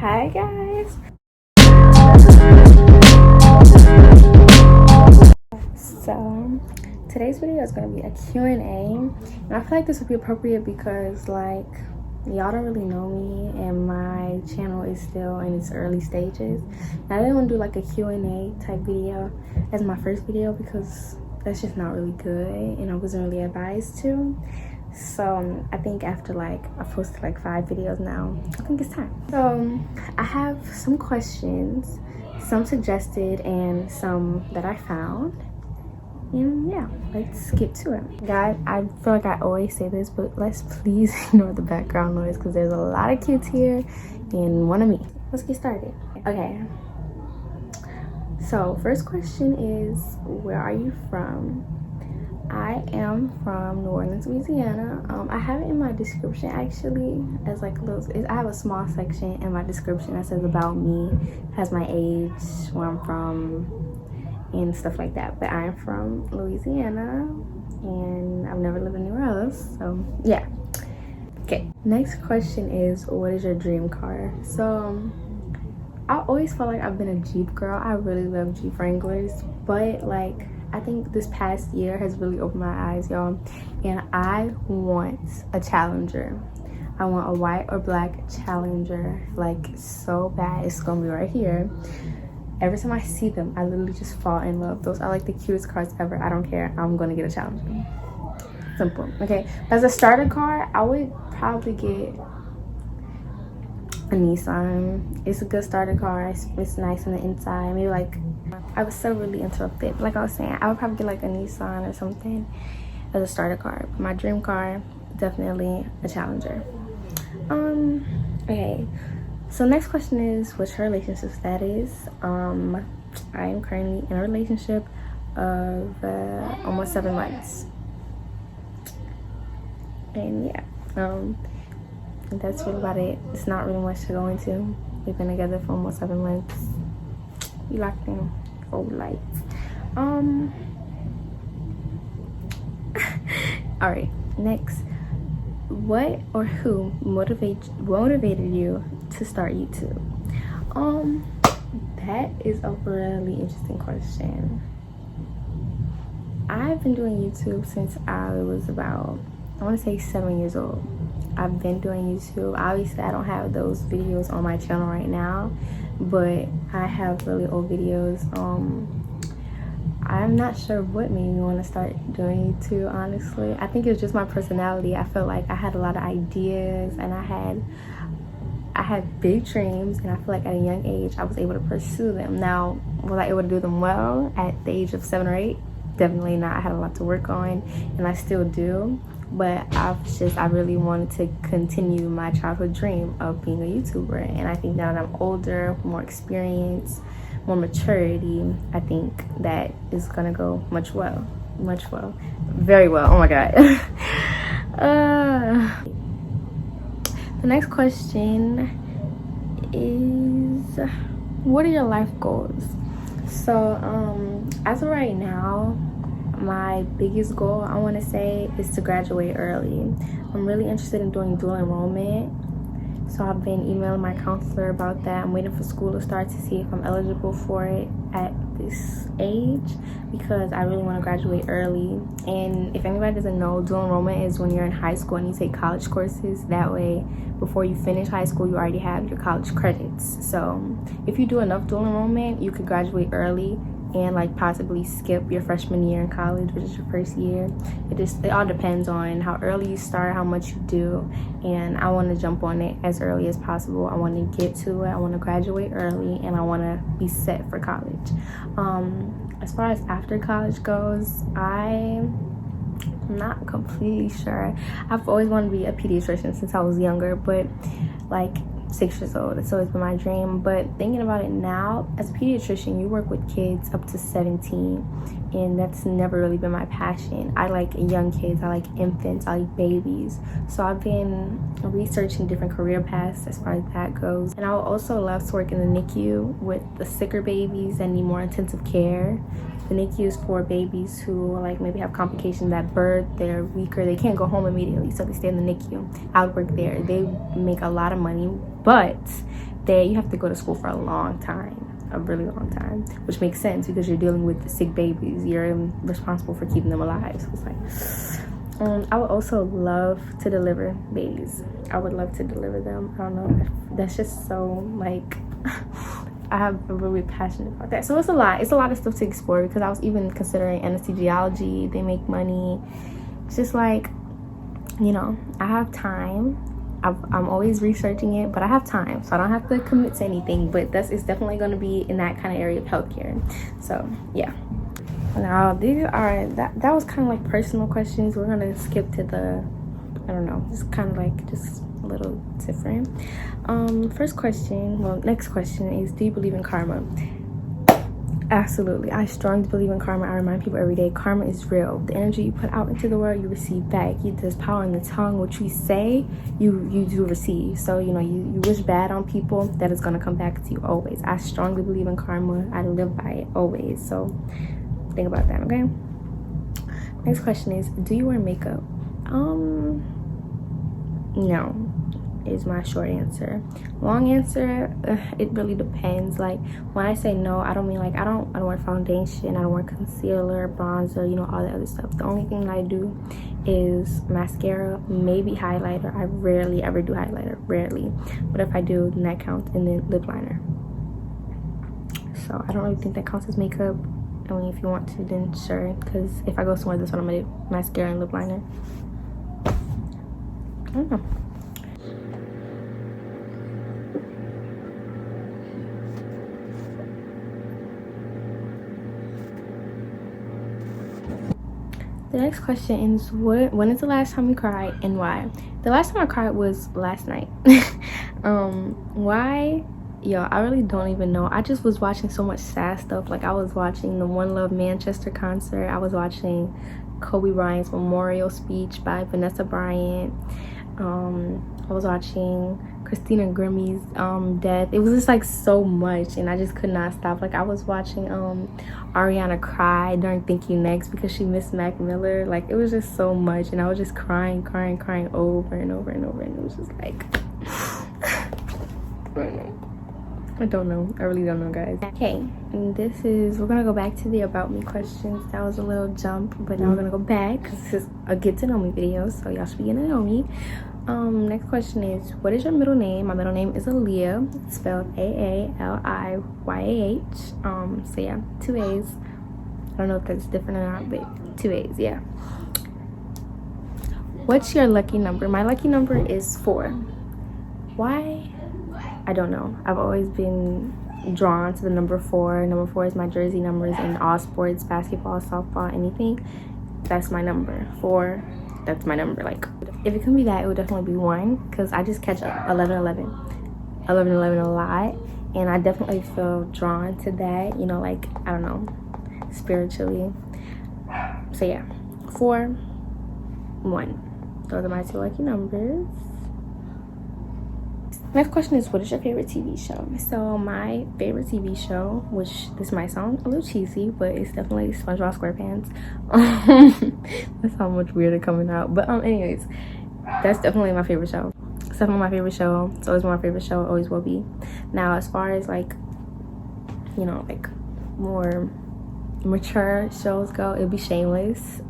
Hi guys. So today's video is going to be a Q&A, and I feel like this would be appropriate because like y'all don't really know me and my channel is still in its early stages. And I didn't want to do like a Q&A type video as my first video because that's just not really good and I wasn't really advised to. So I think after like I posted like 5 videos now, I think it's time. So I have some questions, some suggested and some that I found, and yeah, let's get to it. Guys, I feel like I always say this, but let's please ignore the background noise because there's a lot of kids here and one of me. Let's get started. Okay, so first question is, where are you from? I am from New Orleans, Louisiana. I have it in my description actually as like a little, I have a small section in my description that says about me, has my age, where I'm from, and stuff like that. But I'm from Louisiana and I've never lived anywhere else, so yeah. Okay, next question is, what is your dream car? So I always felt like I've been a Jeep girl. I really love Jeep Wranglers, but like I think this past year has really opened my eyes, y'all, and I want a Challenger. I want a white or black Challenger, like so bad. It's gonna be right here. Every time I see them, I literally just fall in love. Those are like the cutest cars ever. I don't care. I'm gonna get a Challenger. Simple. Okay, as a starter car, I would probably get a Nissan. It's a good starter car. It's nice on the inside. Maybe like, I was so really interrupted. Like I was saying, I would probably get like a Nissan or something as a starter car. But my dream car, definitely a Challenger. Okay, so next question is, what's your relationship status? I am currently in a relationship of almost 7 months, and yeah, that's really about it. It's not really much to go into. We've been together for almost 7 months. We locked in for life. All right, next, what or who motivated you to start YouTube? That is a really interesting question. I've been doing YouTube since I was about, I want to say 7 years old. I've been doing YouTube. Obviously I don't have those videos on my channel right now, but I have really old videos. I'm not sure what made me want to start doing YouTube, honestly. I think it was just my personality. I felt like I had a lot of ideas and I had big dreams, and I feel like at a young age I was able to pursue them. Now, was I able to do them well at the age of 7 or 8? Definitely not. I had a lot to work on and I still do. But I really wanted to continue my childhood dream of being a YouTuber. And I think now that I'm older, more experience, more maturity, I think that is gonna go very well. Oh my God. The next question is, what are your life goals? So as of right now, my biggest goal, I want to say, is to graduate early. I'm really interested in doing dual enrollment, so I've been emailing my counselor about that. I'm waiting for school to start to see if I'm eligible for it at this age, because I really want to graduate early. And if anybody doesn't know, dual enrollment is when you're in high school and you take college courses. That way, before you finish high school, you already have your college credits. So if you do enough dual enrollment, you could graduate early and like possibly skip your freshman year in college, which is your first year. It all depends on how early you start, how much you do, and I want to jump on it as early as possible. I want to get to it. I want to graduate early, and I want to be set for college. As far as after college goes, I'm not completely sure. I've always wanted to be a pediatrician since I was younger, but like 6 years old, it's always been my dream. But thinking about it now, as a pediatrician, you work with kids up to 17, and that's never really been my passion. I like young kids, I like infants, I like babies. So I've been researching different career paths as far as that goes. And I would also love to work in the NICU with the sicker babies that need more intensive care. The NICU is for babies who like maybe have complications at birth, they're weaker, they can't go home immediately, so they stay in the NICU. I would work there. They make a lot of money, but you have to go to school for a long time, a really long time, which makes sense because you're dealing with sick babies. You're responsible for keeping them alive. So it's like, I would also love to deliver babies. I would love to deliver them. I don't know, that's just so like I'm really passionate about that. So it's a lot of stuff to explore, because I was even considering anesthesiology. They make money. It's just like, you know, I have time. I'm always researching it, but I have time, so I don't have to commit to anything. But it's definitely going to be in that kind of area of healthcare. So yeah. Now these are that was kind of like personal questions. We're gonna skip to the, I don't know, it's kind of like just a little different. Next question is, do you believe in karma? Absolutely. I strongly believe in karma. I remind people every day, karma is real. The energy you put out into the world, you receive back. There's power in the tongue. What you say, you do receive. So, you know, you wish bad on people, that is going to come back to you always. I strongly believe in karma. I live by it always. So think about that, okay? Next question is, do you wear makeup? No is my short answer. Long answer, it really depends. Like, when I say no, I don't mean like I don't wear foundation, I don't wear concealer, bronzer, you know, all that other stuff. The only thing that I do is mascara, maybe highlighter. I rarely ever do highlighter, rarely, but if I do, then that counts. And then lip liner. So I don't really think that counts as makeup. I mean, if you want to, then sure, because if I go somewhere, that's what I'm gonna do, mascara and lip liner. I don't know. The next question is, when is the last time you cried and why? The last time I cried was last night. Why? Yo, I really don't even know. I just was watching so much sad stuff. Like, I was watching the One Love Manchester concert. I was watching Kobe Bryant's memorial speech by Vanessa Bryant. I was watching Christina Grimmie's death. It was just like so much, and I just could not stop. Like, I was watching Ariana cry during Thank You Next because she missed Mac Miller. Like, it was just so much, and I was just crying over and over and over, and it was just like I don't know. I really don't know, guys. Okay, and we're gonna go back to the about me questions. That was a little jump, but now we're gonna go back because this is a get to know me video, so y'all should be getting to know me. Next question is, what is your middle name? My middle name is Aaliyah. It's spelled Aaliyah. So yeah, 2 A's. I don't know if that's different or not, but 2 A's, yeah. What's your lucky number? My lucky number is 4. Why? I don't know. I've always been drawn to the number 4. Number 4 is my jersey numbers in all sports, basketball, softball, anything. That's my number. 4. That's my number. Like, if it can be that, it would definitely be 1, because I just catch 11-11 a lot, and I definitely feel drawn to that, you know, like, I don't know, spiritually. So yeah, 4, 1. Those are my 2 lucky numbers. Next question is, what is your favorite TV show? So my favorite TV show, which this might sound a little cheesy, but it's definitely SpongeBob SquarePants. That's how much weirder coming out. But anyways, that's definitely my favorite show. It's definitely my favorite show. It's always my favorite show. Always will be. Now, as far as like, you know, like more mature shows go, it'll be Shameless.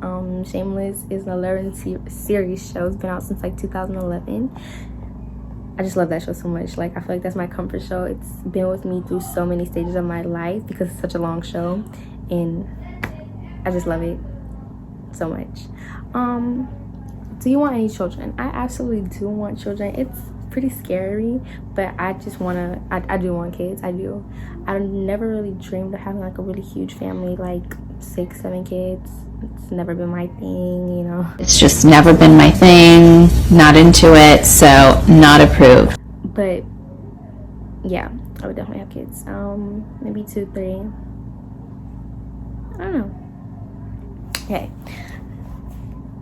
Shameless is an 11 series show. It's been out since like 2011. I just love that show so much. Like, I feel like that's my comfort show. It's been with me through so many stages of my life because it's such a long show, and I just love it so much. Do you want any children? I absolutely do want children. It's pretty scary, but I just wanna, I do want kids. I do. I never really dreamed of having like a really huge family, like 6, 7 kids. It's never been my thing, you know. It's just never been my thing. Not into it, so not approved. But yeah, I would definitely have kids. Maybe 2, 3. I don't know. Okay.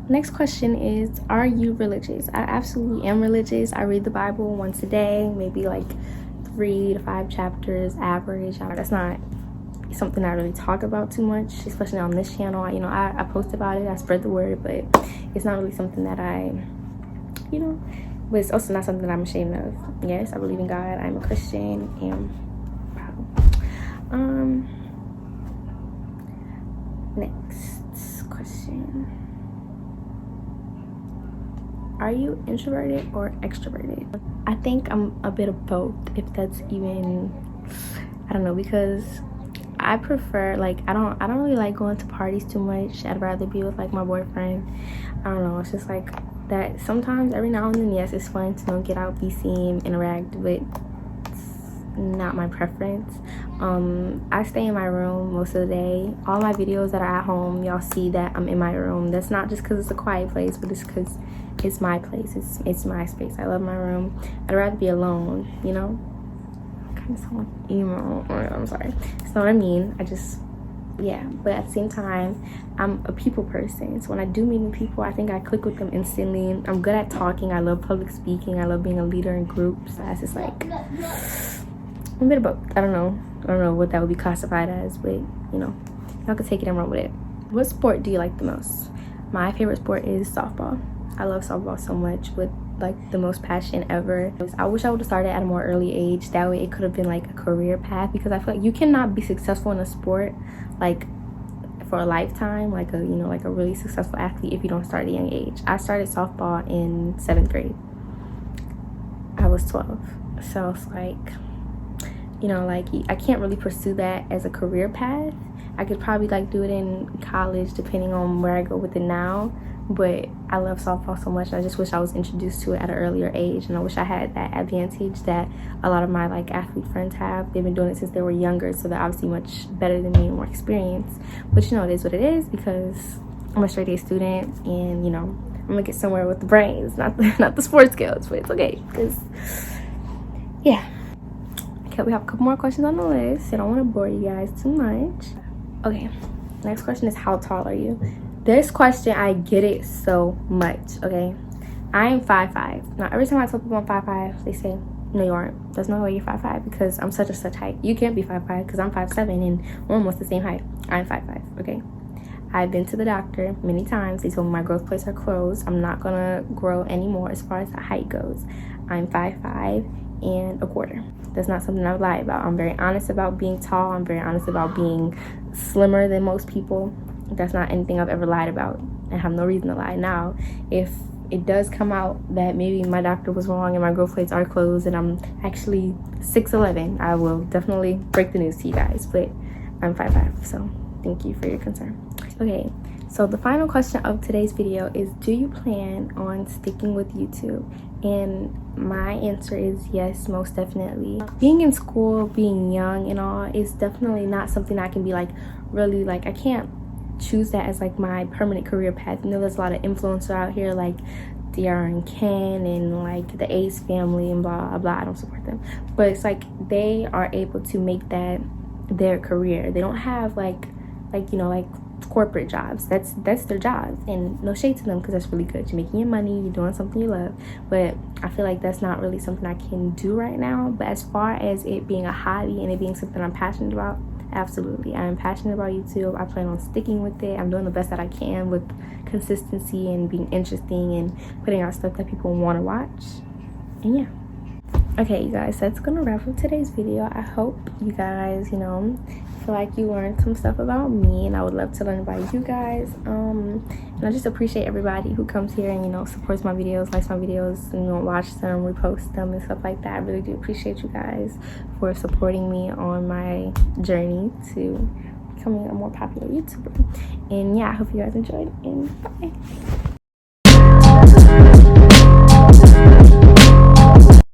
Next question is, are you religious? I absolutely am religious. I read the Bible once a day, maybe like 3 to 5 chapters average. That's not something I really talk about too much, especially on this channel. I post about it, I spread the word, but it's not really something that I, you know, but it's also not something that I'm ashamed of. Yes, I believe in God. I'm a Christian and proud. Next question. Are you introverted or extroverted? I think I'm a bit of both, if that's even, I don't know, because I prefer, like, I don't really like going to parties too much. I'd rather be with like my boyfriend. I don't know, it's just like that. Sometimes every now and then, yes, it's fun to, you know, get out, be seen, interact, but it's not my preference. I stay in my room most of the day. All my videos that are at home, y'all see that I'm in my room. That's not just because it's a quiet place, but it's because it's my place. It's my space. I love my room. I'd rather be alone, you know. Kind of sound emo. I'm sorry. That's not what I mean. Yeah, but at the same time, I'm a people person. So when I do meet new people, I think I click with them instantly. I'm good at talking. I love public speaking. I love being a leader in groups. That's just like a bit of both. I don't know what that would be classified as, but you know, y'all can take it and run with it. What sport do you like the most? My favorite sport is softball. I love softball so much, with like the most passion ever. I wish I would have started at a more early age. That way it could have been like a career path, because I feel like you cannot be successful in a sport like for a lifetime, like a, you know, like a really successful athlete, if you don't start at a young age. I started softball in 7th grade. I was 12. So it's like, you know, like I can't really pursue that as a career path. I could probably like do it in college depending on where I go with it now, but I love softball so much. I just wish I was introduced to it at an earlier age, and I wish I had that advantage that a lot of my like athlete friends have. They've been doing it since they were younger, so they're obviously much better than me and more experienced. But you know, it is what it is, because I'm a straight A student, and you know, I'm gonna get somewhere with the brains, not the sports skills. But it's okay, because yeah. Okay, we have a couple more questions on the list. I don't want to bore you guys too much. Okay, next question is, how tall are you? This question, I get it so much, okay? I am 5'5". Now, every time I tell people I'm 5'5", they say, no, you aren't. There's no way you're 5'5", because I'm such height. You can't be 5'5", because I'm 5'7", and we're almost the same height. I'm 5'5", okay? I've been to the doctor many times. They told me my growth plates are closed. I'm not gonna grow anymore as far as the height goes. I'm 5'5" and a quarter. That's not something I would lie about. I'm very honest about being tall. I'm very honest about being slimmer than most people. That's not anything I've ever lied about. I have no reason to lie. Now, if it does come out that maybe my doctor was wrong and my growth plates are closed and I'm actually 6'11", I will definitely break the news to you guys. But I'm 5'5", so thank you for your concern. Okay, so the final question of today's video is, do you plan on sticking with YouTube? And my answer is yes, most definitely. Being in school, being young and all, is definitely not something I can be like really like, I can't choose that as like my permanent career path. You know, there's a lot of influencers out here like DR and Ken and like the Ace family and blah blah. I don't support them, but it's like they are able to make that their career. They don't have like you know, like corporate jobs. That's their job, and no shade to them, because that's really good. You're making your money, you're doing something you love, but I feel like that's not really something I can do right now. But as far as it being a hobby and it being something I'm passionate about, absolutely. I'm passionate about YouTube. I plan on sticking with it. I'm doing the best that I can with consistency and being interesting and putting out stuff that people want to watch. And yeah. Okay, you guys, that's gonna wrap up today's video. I hope you guys, you know, feel like you learned some stuff about me, and I would love to learn about you guys. And I just appreciate everybody who comes here and, you know, supports my videos, likes my videos, and, you know, watch them, repost them and stuff like that. I really do appreciate you guys for supporting me on my journey to becoming a more popular YouTuber. And yeah, I hope you guys enjoyed, and bye.